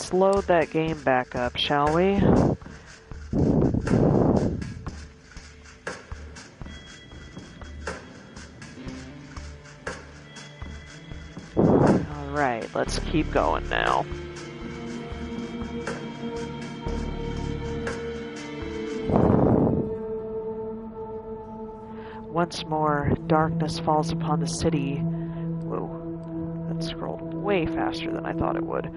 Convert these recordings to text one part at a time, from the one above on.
let's load that game back up, shall we? Alright, let's keep going now. Once more, darkness falls upon the city. Whoa, that scrolled way faster than I thought it would.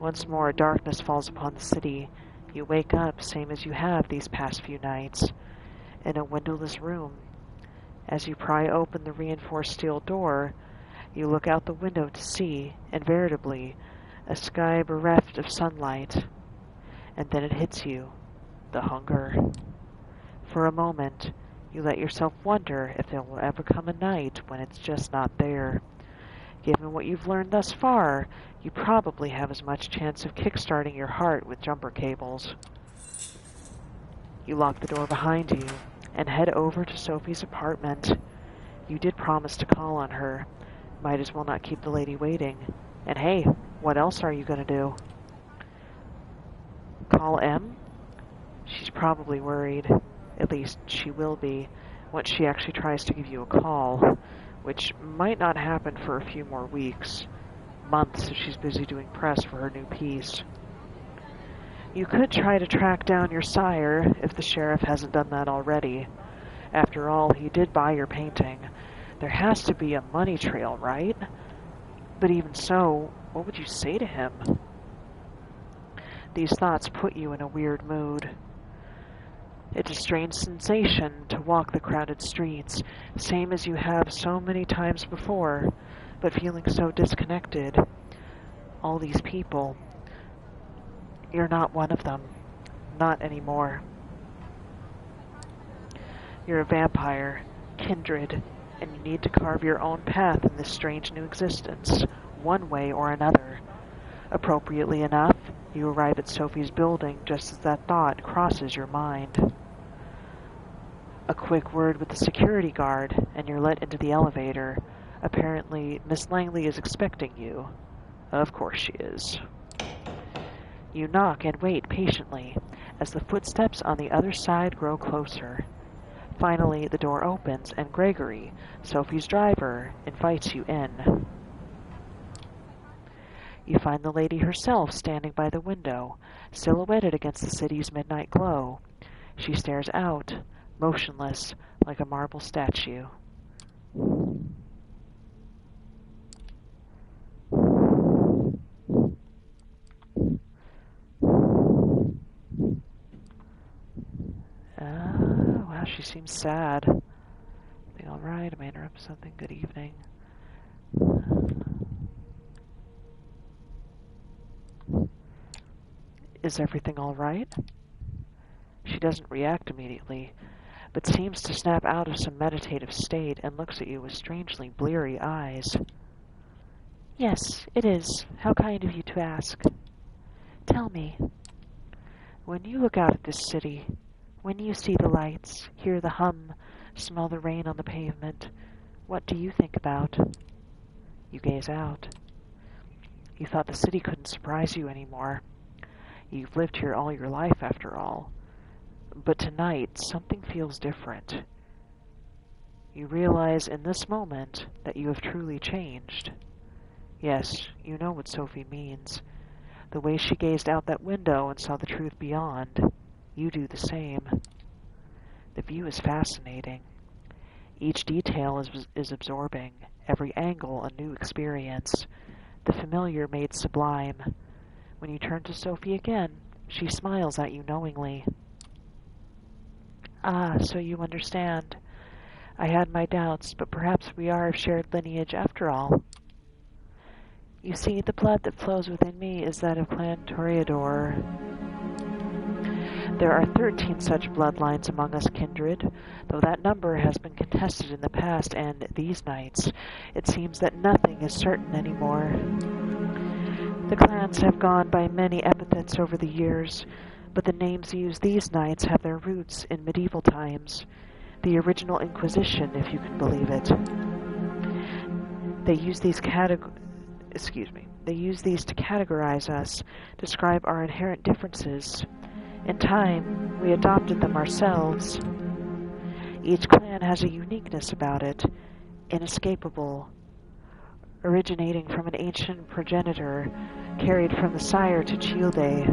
Once more, darkness falls upon the city. You wake up, same as you have these past few nights, in a windowless room. As you pry open the reinforced steel door, you look out the window to see, invariably, a sky bereft of sunlight. And then it hits you, the hunger. For a moment, you let yourself wonder if there will ever come a night when it's just not there. Given what you've learned thus far, you probably have as much chance of kickstarting your heart with jumper cables. You lock the door behind you and head over to Sophie's apartment. You did promise to call on her. Might as well not keep the lady waiting. And hey, what else are you gonna do? Call M? She's probably worried. At least she will be once she actually tries to give you a call, which might not happen for a few more weeks, months if she's busy doing press for her new piece. You could try to track down your sire if the sheriff hasn't done that already. After all, he did buy your painting. There has to be a money trail, right? But even so, what would you say to him? These thoughts put you in a weird mood. It's a strange sensation to walk the crowded streets, same as you have so many times before, but feeling so disconnected. All these people. You're not one of them. Not anymore. You're a vampire, kindred, and you need to carve your own path in this strange new existence, one way or another. Appropriately enough, you arrive at Sophie's building just as that thought crosses your mind. A quick word with the security guard, and you're let into the elevator. Apparently, Miss Langley is expecting you. Of course she is. You knock and wait patiently, as the footsteps on the other side grow closer. Finally, the door opens, and Gregory, Sophie's driver, invites you in. You find the lady herself standing by the window, silhouetted against the city's midnight glow. She stares out, motionless, like a marble statue. Wow, she seems sad. Everything all right? Am I interrupting something? Good evening. Is everything all right? She doesn't react immediately, but seems to snap out of some meditative state and looks at you with strangely bleary eyes. Yes, it is. How kind of you to ask. Tell me, when you look out at this city, when you see the lights, hear the hum, smell the rain on the pavement, what do you think about? You gaze out. You thought the city couldn't surprise you anymore. You've lived here all your life, after all. But tonight, something feels different. You realize in this moment that you have truly changed. Yes, you know what Sophie means. The way she gazed out that window and saw the truth beyond, you do the same. The view is fascinating. Each detail is absorbing, every angle a new experience, the familiar made sublime. When you turn to Sophie again, she smiles at you knowingly. Ah, so you understand. I had my doubts, but perhaps we are of shared lineage after all. You see, the blood that flows within me is that of Clan Toreador. There are 13 such bloodlines among us kindred, though that number has been contested in the past, and these nights, it seems that nothing is certain anymore. The clans have gone by many epithets over the years, but the names used these nights have their roots in medieval times, the original Inquisition, if you can believe it. They use these They use these to categorize us, describe our inherent differences. In time, we adopted them ourselves. Each clan has a uniqueness about it, inescapable, originating from an ancient progenitor, carried from the sire to Childe.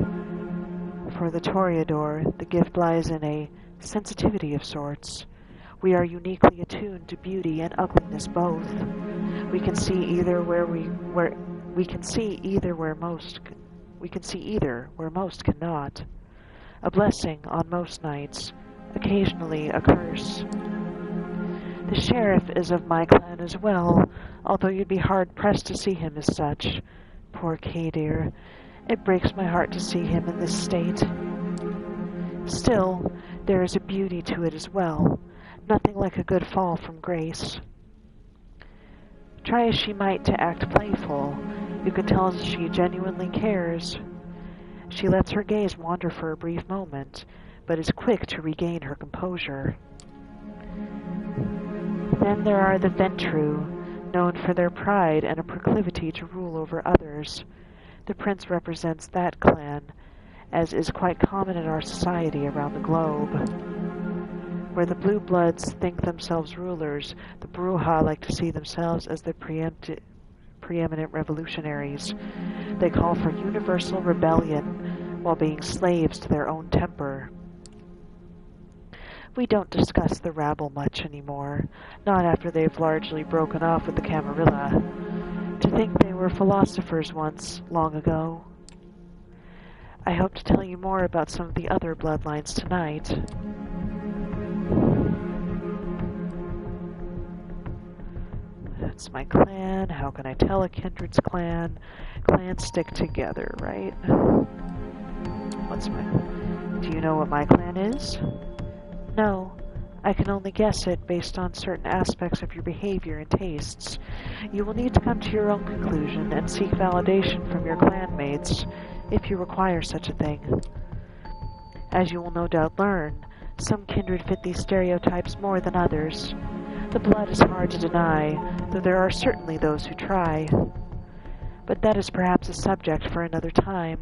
For the Toreador, the gift lies in a sensitivity of sorts. We are uniquely attuned to beauty and ugliness both. We can see either where most cannot. A blessing on most nights, occasionally a curse. The sheriff is of my clan as well, although you'd be hard-pressed to see him as such. Poor Kadir. It breaks my heart to see him in this state. Still, there is a beauty to it as well. Nothing like a good fall from grace. Try as she might to act playful, you can tell that she genuinely cares. She lets her gaze wander for a brief moment, but is quick to regain her composure. Then there are the Ventrue, known for their pride and a proclivity to rule over others. The prince represents that clan, as is quite common in our society around the globe. Where the blue bloods think themselves rulers, the Bruja like to see themselves as the preeminent revolutionaries. They call for universal rebellion while being slaves to their own temper. We don't discuss the rabble much anymore, not after they've largely broken off with the Camarilla. To think they were philosophers once, long ago. I hope to tell you more about some of the other bloodlines tonight. That's my clan. How can I tell a kindred's clan? Clans stick together, right? Do you know what my clan is? No. I can only guess it based on certain aspects of your behavior and tastes. You will need to come to your own conclusion and seek validation from your clanmates, if you require such a thing. As you will no doubt learn, some kindred fit these stereotypes more than others. The blood is hard to deny, though there are certainly those who try. But that is perhaps a subject for another time.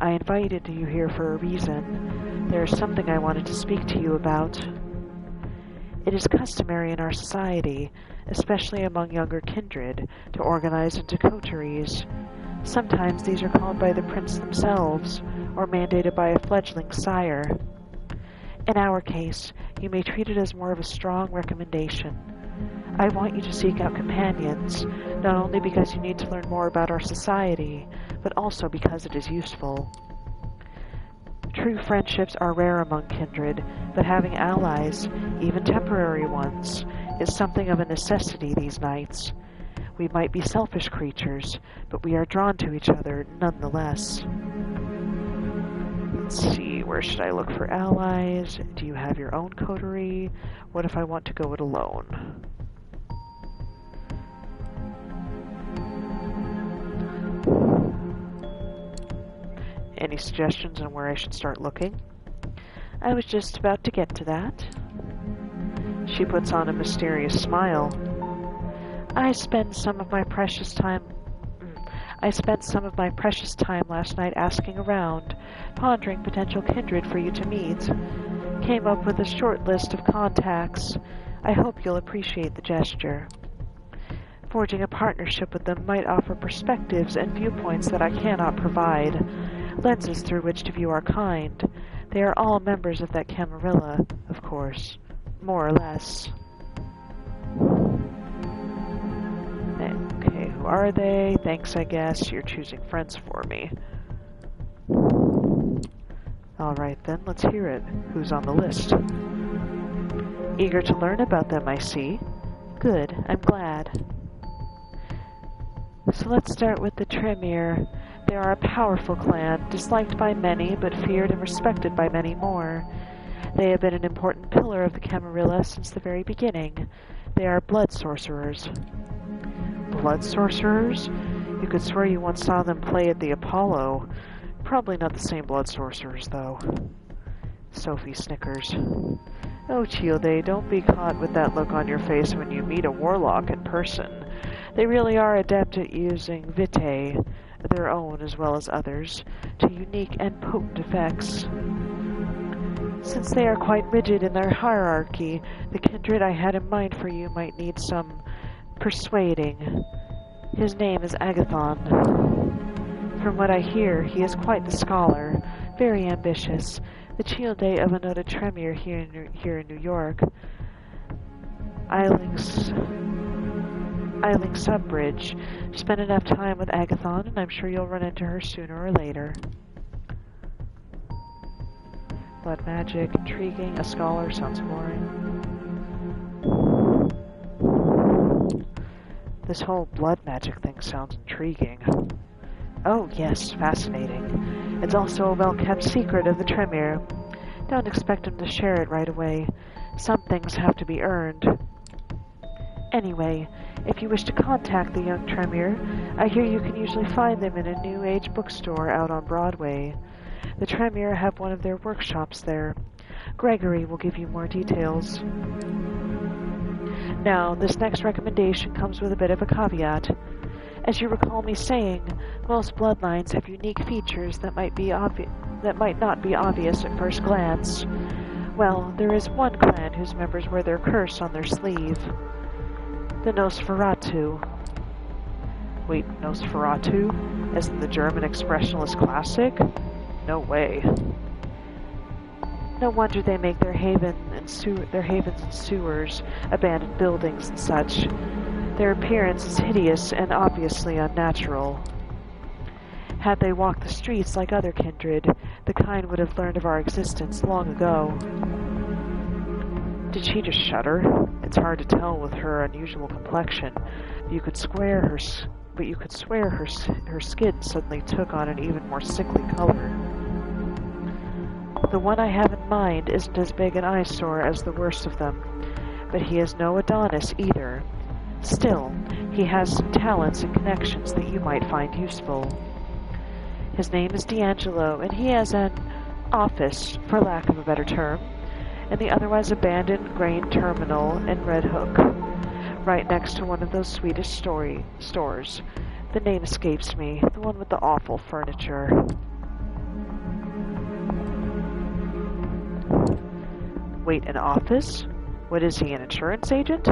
I invited you here for a reason. There is something I wanted to speak to you about. It is customary in our society, especially among younger kindred, to organize into coteries. Sometimes these are called by the prince themselves, or mandated by a fledgling sire. In our case, you may treat it as more of a strong recommendation. I want you to seek out companions, not only because you need to learn more about our society, but also because it is useful. True friendships are rare among kindred, but having allies, even temporary ones, is something of a necessity these nights. We might be selfish creatures, but we are drawn to each other nonetheless. Let's see, where should I look for allies? Do you have your own coterie? What if I want to go it alone? Any suggestions on where I should start looking? I was just about to get to that. She puts on a mysterious smile. I spent some of my precious time last night asking around, pondering potential kindred for you to meet. Came up with a short list of contacts. I hope you'll appreciate the gesture. Forging a partnership with them might offer perspectives and viewpoints that I cannot provide, lenses through which to view our kind. They are all members of that Camarilla, of course, more or less. Okay, who are they? Thanks, I guess. You're choosing friends for me. Alright then, let's hear it. Who's on the list? Eager to learn about them, I see. Good, I'm glad. So let's start with the Tremeer. They are a powerful clan, disliked by many, but feared and respected by many more. They have been an important pillar of the Camarilla since the very beginning. They are blood sorcerers. Blood sorcerers? You could swear you once saw them play at the Apollo. Probably not the same blood sorcerers, though. Sophie snickers. Oh, Childe, don't be caught with that look on your face when you meet a warlock in person. They really are adept at using vitae, their own as well as others, to unique and potent effects. Since they are quite rigid in their hierarchy, the kindred I had in mind for you might need some persuading. His name is Agathon. From what I hear, he is quite the scholar, very ambitious, the Childe of a noted Tremeer here in New York. Eiling Subbridge. Spend enough time with Agathon, and I'm sure you'll run into her sooner or later. Blood magic, intriguing. A scholar sounds boring. This whole blood magic thing sounds intriguing. Oh yes, fascinating. It's also a well-kept secret of the Tremeer. Don't expect him to share it right away. Some things have to be earned. Anyway, if you wish to contact the young Tremeer, I hear you can usually find them in a New Age bookstore out on Broadway. The Tremeer have one of their workshops there. Gregory will give you more details. Now, this next recommendation comes with a bit of a caveat. As you recall me saying, most bloodlines have unique features that might not be obvious at first glance. Well, there is one clan whose members wear their curse on their sleeve. The Nosferatu. Wait, Nosferatu? As in the German expressionist classic? No way. No wonder they make their havens and sewers, abandoned buildings and such. Their appearance is hideous and obviously unnatural. Had they walked the streets like other kindred, the kind would have learned of our existence long ago. Did she just shudder? It's hard to tell with her unusual complexion. You could swear her skin suddenly took on an even more sickly color. The one I have in mind isn't as big an eyesore as the worst of them, but he is no Adonis either. Still, he has some talents and connections that you might find useful. His name is D'Angelo, and he has an office, for lack of a better term, in the otherwise abandoned grain terminal in Red Hook, right next to one of those Swedish stores. The name escapes me, the one with the awful furniture. Wait, an office? What is he, an insurance agent?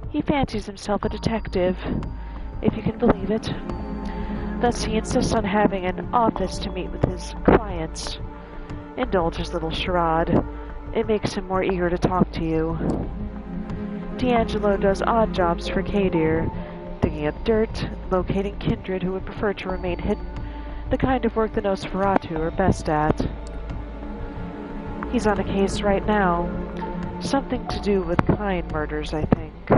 He fancies himself a detective, if you can believe it. Thus he insists on having an office to meet with his clients. Indulge his little charade. It makes him more eager to talk to you. D'Angelo does odd jobs for Kadir, digging up dirt, locating kindred who would prefer to remain hidden, the kind of work the Nosferatu are best at. He's on a case right now. Something to do with Kine murders, I think.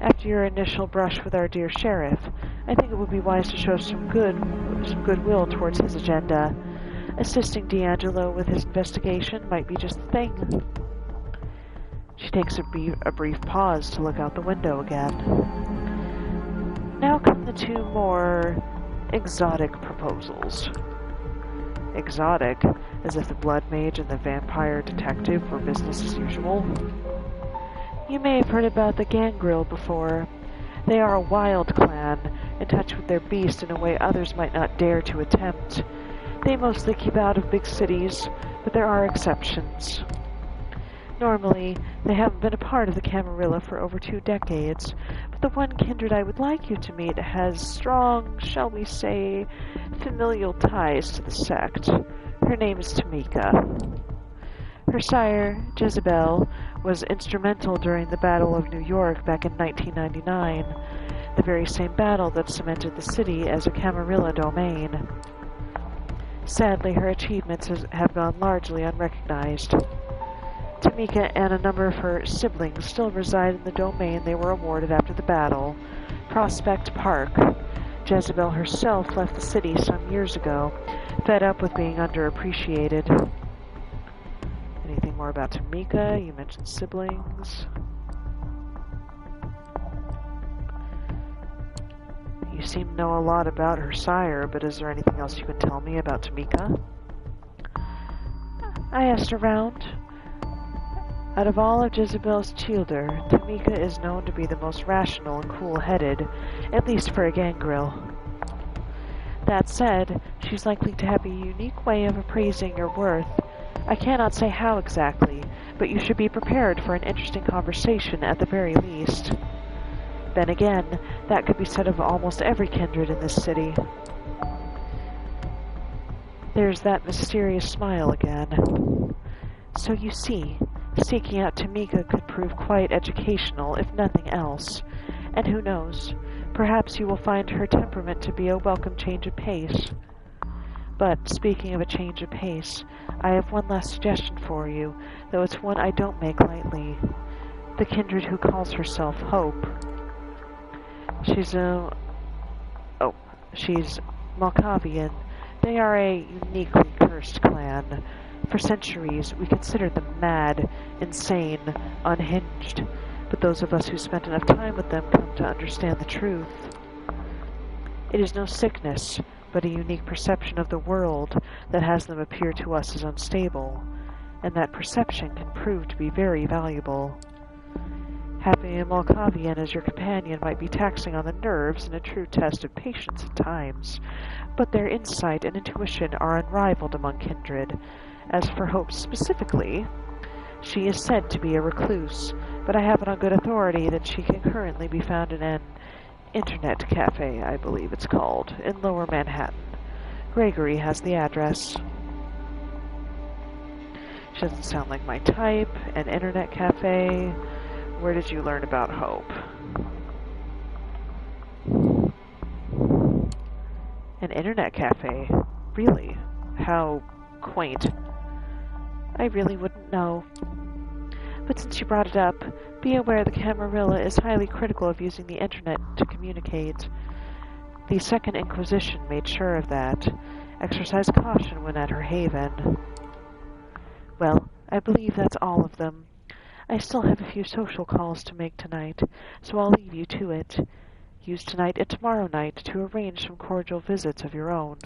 After your initial brush with our dear sheriff, I think it would be wise to show some goodwill towards his agenda. Assisting D'Angelo with his investigation might be just the thing. She takes a brief pause to look out the window again. Now come the two more exotic proposals. Exotic, as if the blood mage and the vampire detective were business as usual. You may have heard about the Gangrel before. They are a wild clan, in touch with their beast in a way others might not dare to attempt. They mostly keep out of big cities, but there are exceptions. Normally, they haven't been a part of the Camarilla for over 2 decades, but the one kindred I would like you to meet has strong, shall we say, familial ties to the sect. Her name is Tamika. Her sire, Jezebel, was instrumental during the Battle of New York back in 1999, the very same battle that cemented the city as a Camarilla domain. Sadly, her achievements have gone largely unrecognized. Tamika and a number of her siblings still reside in the domain they were awarded after the battle, Prospect Park. Jezebel herself left the city some years ago, fed up with being underappreciated. Anything more about Tamika? You mentioned siblings. You seem to know a lot about her sire, but is there anything else you can tell me about Tamika? I asked around. Out of all of Jezebel's children, Tamika is known to be the most rational and cool-headed, at least for a gangrel. That said, she's likely to have a unique way of appraising your worth. I cannot say how exactly, but you should be prepared for an interesting conversation at the very least. Then again, that could be said of almost every kindred in this city. There's that mysterious smile again. So you see, seeking out Tamika could prove quite educational, if nothing else. And who knows, perhaps you will find her temperament to be a welcome change of pace. But speaking of a change of pace, I have one last suggestion for you, though it's one I don't make lightly. The kindred who calls herself Hope. She's Malkavian. They are a uniquely cursed clan. For centuries, we considered them mad, insane, unhinged, but those of us who spent enough time with them come to understand the truth. It is no sickness, but a unique perception of the world that has them appear to us as unstable, and that perception can prove to be very valuable. Having a Malkavian as your companion might be taxing on the nerves and a true test of patience at times, but their insight and intuition are unrivaled among kindred. As for Hope specifically, she is said to be a recluse, but I have it on good authority that she can currently be found in an internet cafe, I believe it's called, in Lower Manhattan. Gregory has the address. She doesn't sound like my type. An internet cafe. Where did you learn about Hope? An internet cafe? Really? How quaint. I really wouldn't know. But since you brought it up, be aware the Camarilla is highly critical of using the internet to communicate. The Second Inquisition made sure of that. Exercise caution when at her haven. Well, I believe that's all of them. I still have a few social calls to make tonight, so I'll leave you to it. Use tonight and tomorrow night to arrange some cordial visits of your own.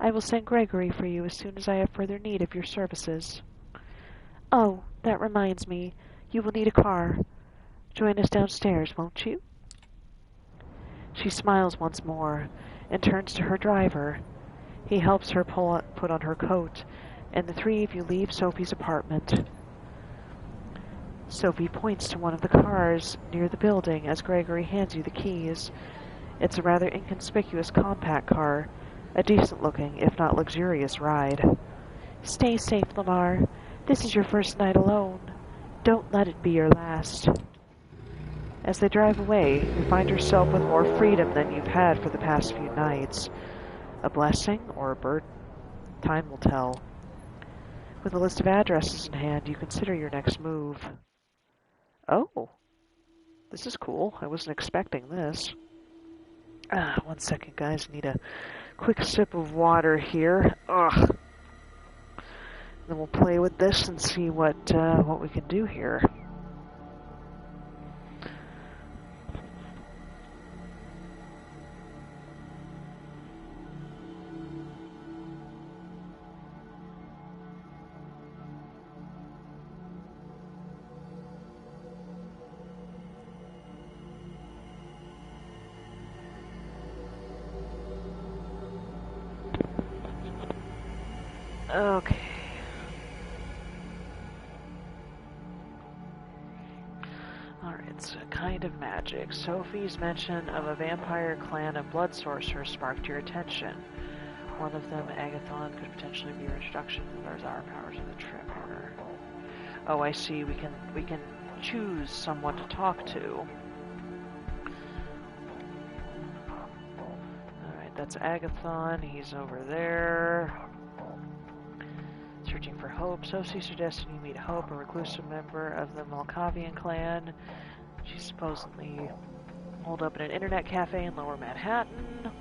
I will send Gregory for you as soon as I have further need of your services. Oh, that reminds me. You will need a car. Join us downstairs, won't you? She smiles once more and turns to her driver. He helps her put on her coat, and the three of you leave Sophie's apartment. Sophie points to one of the cars near the building as Gregory hands you the keys. It's a rather inconspicuous compact car, a decent-looking, if not luxurious, ride. Stay safe, Lamar. This is your first night alone. Don't let it be your last. As they drive away, you find yourself with more freedom than you've had for the past few nights. A blessing or a burden? Time will tell. With a list of addresses in hand, you consider your next move. Oh, this is cool. I wasn't expecting this. One second, guys. Need a quick sip of water here. Ugh. Then we'll play with this and see what we can do here. Okay. Alright, so kind of magic. Sophie's mention of a vampire clan of blood sorcerers sparked your attention. One of them, Agathon, could potentially be your introduction. There's our powers of the Tremeer. Oh, I see. We can choose someone to talk to. Alright, that's Agathon. He's over there. Searching for Hope. Sophie suggesting you meet Hope, a reclusive member of the Malkavian clan. She's supposedly holed up in an internet cafe in Lower Manhattan.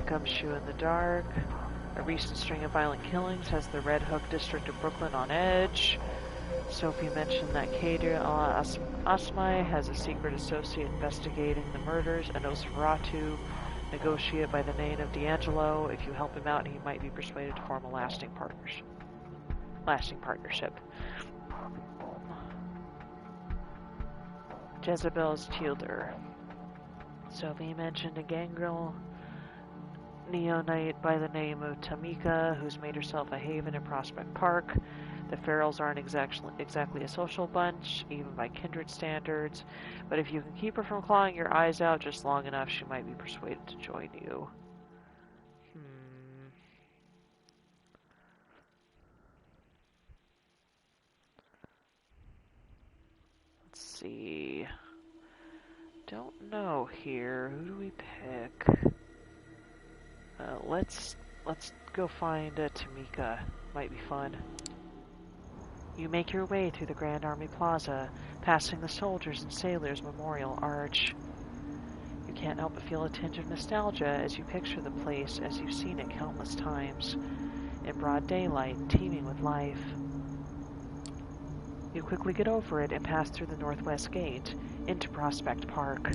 Gumshoe in the dark. A recent string of violent killings has the Red Hook district of Brooklyn on edge. Sophie mentioned that Kadir Asmai has a secret associate investigating the murders, a Nosferatu negotiate by the name of D'Angelo. If you help him out, he might be persuaded to form a lasting partnership. lasting partnership. Jezebel's Tilder. Sylvie mentioned a gangrel neonite by the name of Tamika, who's made herself a haven in Prospect Park. The Ferals aren't exactly a social bunch, even by kindred standards, but if you can keep her from clawing your eyes out just long enough, she might be persuaded to join you. Let's see. Don't know here. Who do we pick? Let's go find Tamika. Might be fun. You make your way through the Grand Army Plaza, passing the Soldiers and Sailors Memorial Arch. You can't help but feel a tinge of nostalgia as you picture the place as you've seen it countless times, in broad daylight, teeming with life. You quickly get over it and pass through the Northwest Gate, into Prospect Park.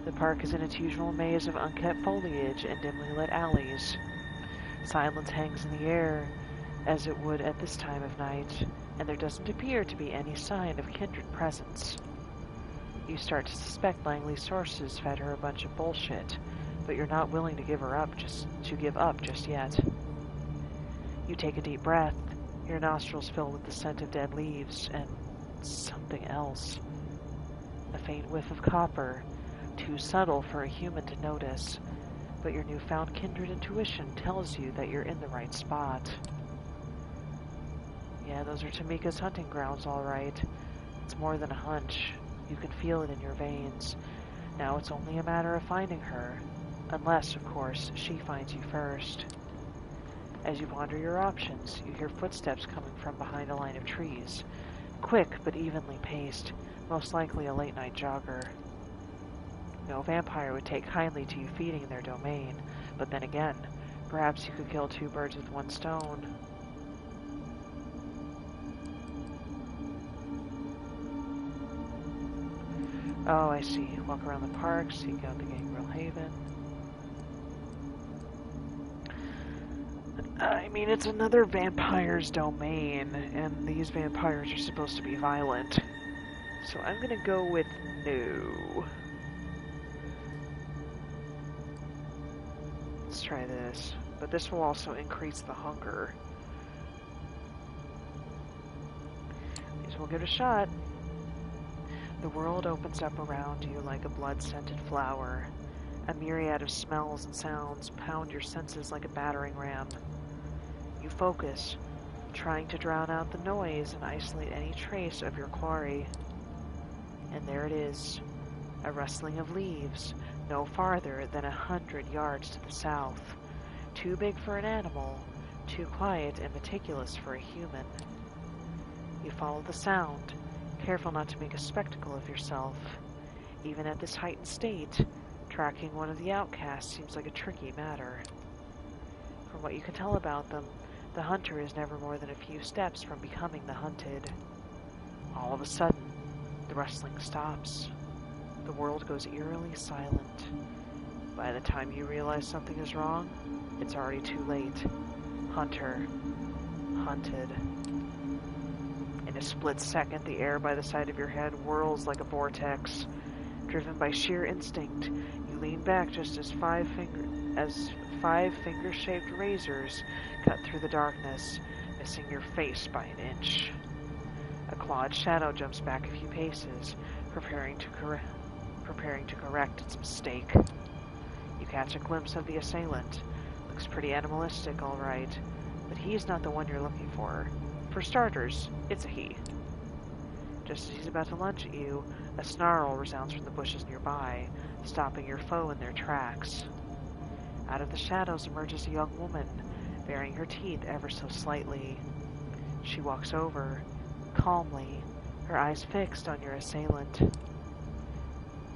The park is in its usual maze of unkept foliage and dimly lit alleys. Silence hangs in the air, as it would at this time of night, and there doesn't appear to be any sign of kindred presence. You start to suspect Langley's sources fed her a bunch of bullshit, but you're not willing to give up just yet. You take a deep breath, your nostrils fill with the scent of dead leaves, and something else. A faint whiff of copper, too subtle for a human to notice, but your newfound kindred intuition tells you that you're in the right spot. Yeah, those are Tamika's hunting grounds, all right. It's more than a hunch. You can feel it in your veins. Now it's only a matter of finding her. Unless, of course, she finds you first. As you ponder your options, you hear footsteps coming from behind a line of trees. Quick, but evenly paced. Most likely a late-night jogger. No vampire would take kindly to you feeding in their domain. But then again, perhaps you could kill two birds with one stone. Oh, I see. Walk around the park, seek out the Gangrel Haven. I mean, it's another vampire's domain, and these vampires are supposed to be violent. So I'm gonna go with no. Let's try this. But this will also increase the hunger. May as well give it a shot. The world opens up around you like a blood-scented flower. A myriad of smells and sounds pound your senses like a battering ram. You focus, trying to drown out the noise and isolate any trace of your quarry. And there it is, a rustling of leaves, no farther than 100 yards to the south. Too big for an animal, too quiet and meticulous for a human. You follow the sound, careful not to make a spectacle of yourself. Even at this heightened state, tracking one of the outcasts seems like a tricky matter. From what you can tell about them, the hunter is never more than a few steps from becoming the hunted. All of a sudden, the rustling stops. The world goes eerily silent. By the time you realize something is wrong, it's already too late. Hunter. Hunted. In a split second, the air by the side of your head whirls like a vortex. Driven by sheer instinct, you lean back just as five finger-shaped razors cut through the darkness, missing your face by an inch. A clawed shadow jumps back a few paces, preparing to correct its mistake. You catch a glimpse of the assailant. Looks pretty animalistic, all right, but he's not the one you're looking for. For starters, it's a he. Just as he's about to lunge at you, a snarl resounds from the bushes nearby, stopping your foe in their tracks. Out of the shadows emerges a young woman, baring her teeth ever so slightly. She walks over, calmly, her eyes fixed on your assailant.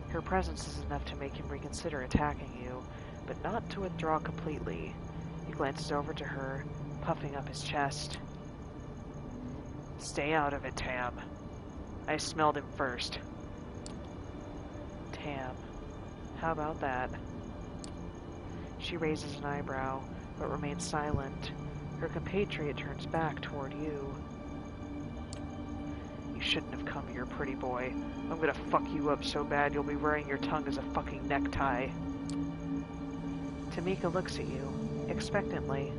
Her presence is enough to make him reconsider attacking you, but not to withdraw completely. He glances over to her, puffing up his chest. "Stay out of it, Tam. I smelled him first." Tam. How about that? She raises an eyebrow, but remains silent, Her compatriot turns back toward you. You shouldn't have come here, pretty boy. I'm gonna fuck you up so bad you'll be wearing your tongue as a fucking necktie. Tamika looks at you, expectantly.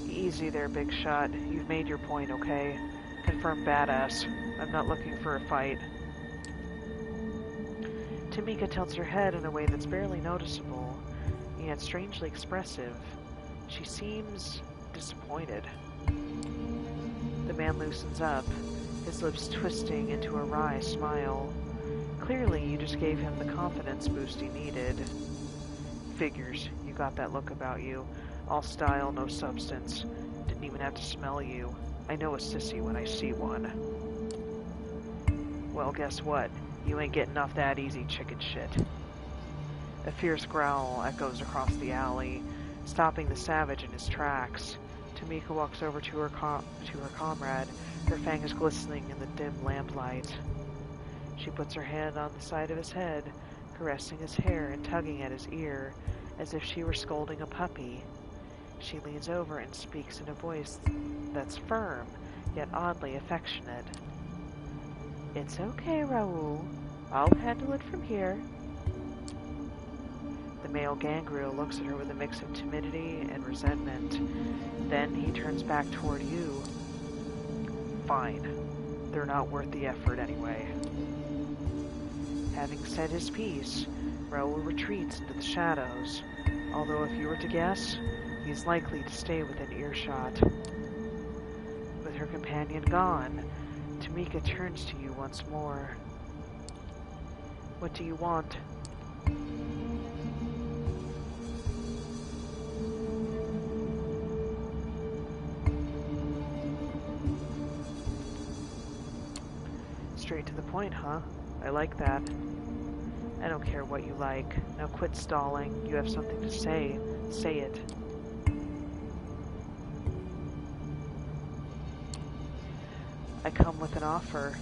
Easy there, big shot. You've made your point, okay? Confirmed badass. I'm not looking for a fight. Tamika tilts her head in a way that's barely noticeable, yet strangely expressive. She seems disappointed. The man loosens up, his lips twisting into a wry smile. Clearly, you just gave him the confidence boost he needed. Figures, you got that look about you. All style, no substance. Didn't even have to smell you. I know a sissy when I see one. Well, guess what? You ain't getting off that easy, chicken shit. A fierce growl echoes across the alley, stopping the savage in his tracks. Tamika walks over to her comrade, her fangs glistening in the dim lamplight. She puts her hand on the side of his head, caressing his hair and tugging at his ear, as if she were scolding a puppy. She leans over and speaks in a voice that's firm, yet oddly affectionate. It's okay, Raoul. I'll handle it from here. The male gangrel looks at her with a mix of timidity and resentment. Then he turns back toward you. Fine. They're not worth the effort anyway. Having said his piece, Raoul retreats into the shadows, although if you were to guess, he's likely to stay within earshot. With her companion gone, Tamika turns to you once more. What do you want? Straight to the point, huh? I like that. I don't care what you like. Now quit stalling. You have something to say. Say it. I come with an offer.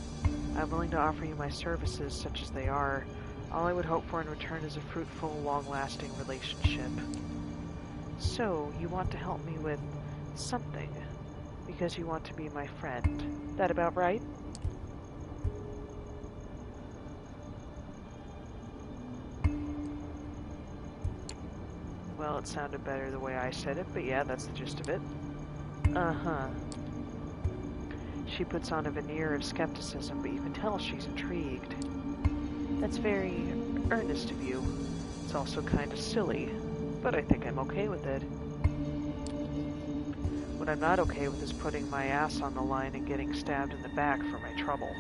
I'm willing to offer you my services, such as they are. All I would hope for in return is a fruitful, long-lasting relationship. So, you want to help me with something, because you want to be my friend. That about right? Well, it sounded better the way I said it, but yeah, that's the gist of it. Uh-huh. She puts on a veneer of skepticism, but you can tell she's intrigued. That's very earnest of you. It's also kind of silly, but I think I'm okay with it. What I'm not okay with is putting my ass on the line and getting stabbed in the back for my trouble.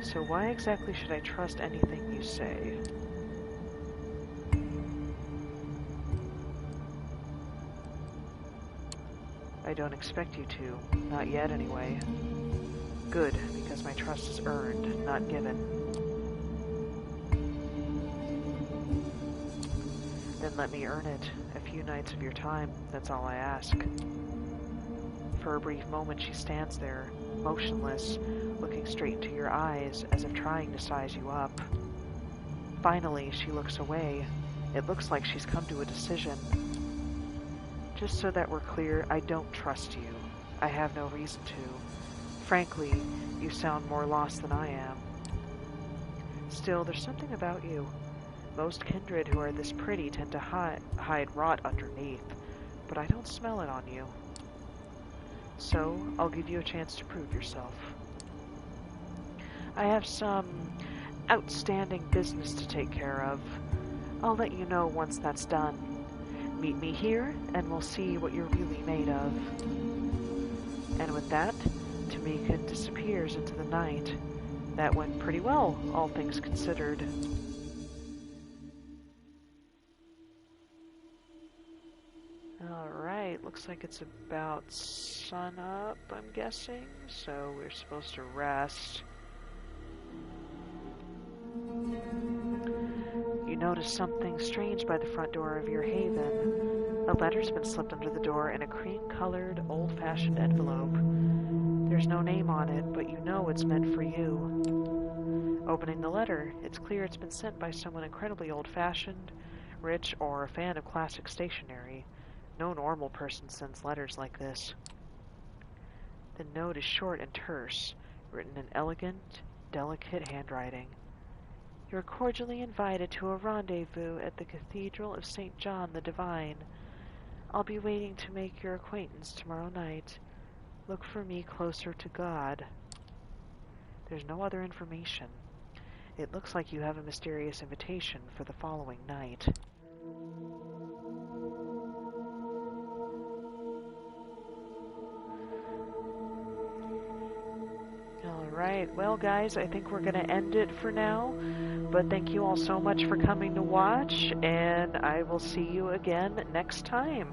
So why exactly should I trust anything you say? I don't expect you to. Not yet, anyway. Good, because my trust is earned, not given. Then let me earn it. A few nights of your time, that's all I ask. For a brief moment she stands there, motionless, looking straight into your eyes, as if trying to size you up. Finally, she looks away. It looks like she's come to a decision. Just so that we're clear, I don't trust you. I have no reason to. Frankly, you sound more lost than I am. Still, there's something about you. Most kindred who are this pretty tend to hide rot underneath, but I don't smell it on you. So, I'll give you a chance to prove yourself. I have some outstanding business to take care of. I'll let you know once that's done. Meet me here, and we'll see what you're really made of. And with that, Tamika disappears into the night. That went pretty well, all things considered. Alright, looks like it's about sunup, I'm guessing, so we're supposed to rest. You notice something strange by the front door of your haven. A letter's been slipped under the door in a cream-colored, old-fashioned envelope. There's no name on it, but you know it's meant for you. Opening the letter, it's clear it's been sent by someone incredibly old-fashioned, rich, or a fan of classic stationery. No normal person sends letters like this. The note is short and terse, written in elegant, delicate handwriting. You're cordially invited to a rendezvous at the Cathedral of St. John the Divine. I'll be waiting to make your acquaintance tomorrow night. Look for me closer to God. There's no other information. It looks like you have a mysterious invitation for the following night. Alright, well guys, I think we're going to end it for now. But thank you all so much for coming to watch, and I will see you again next time.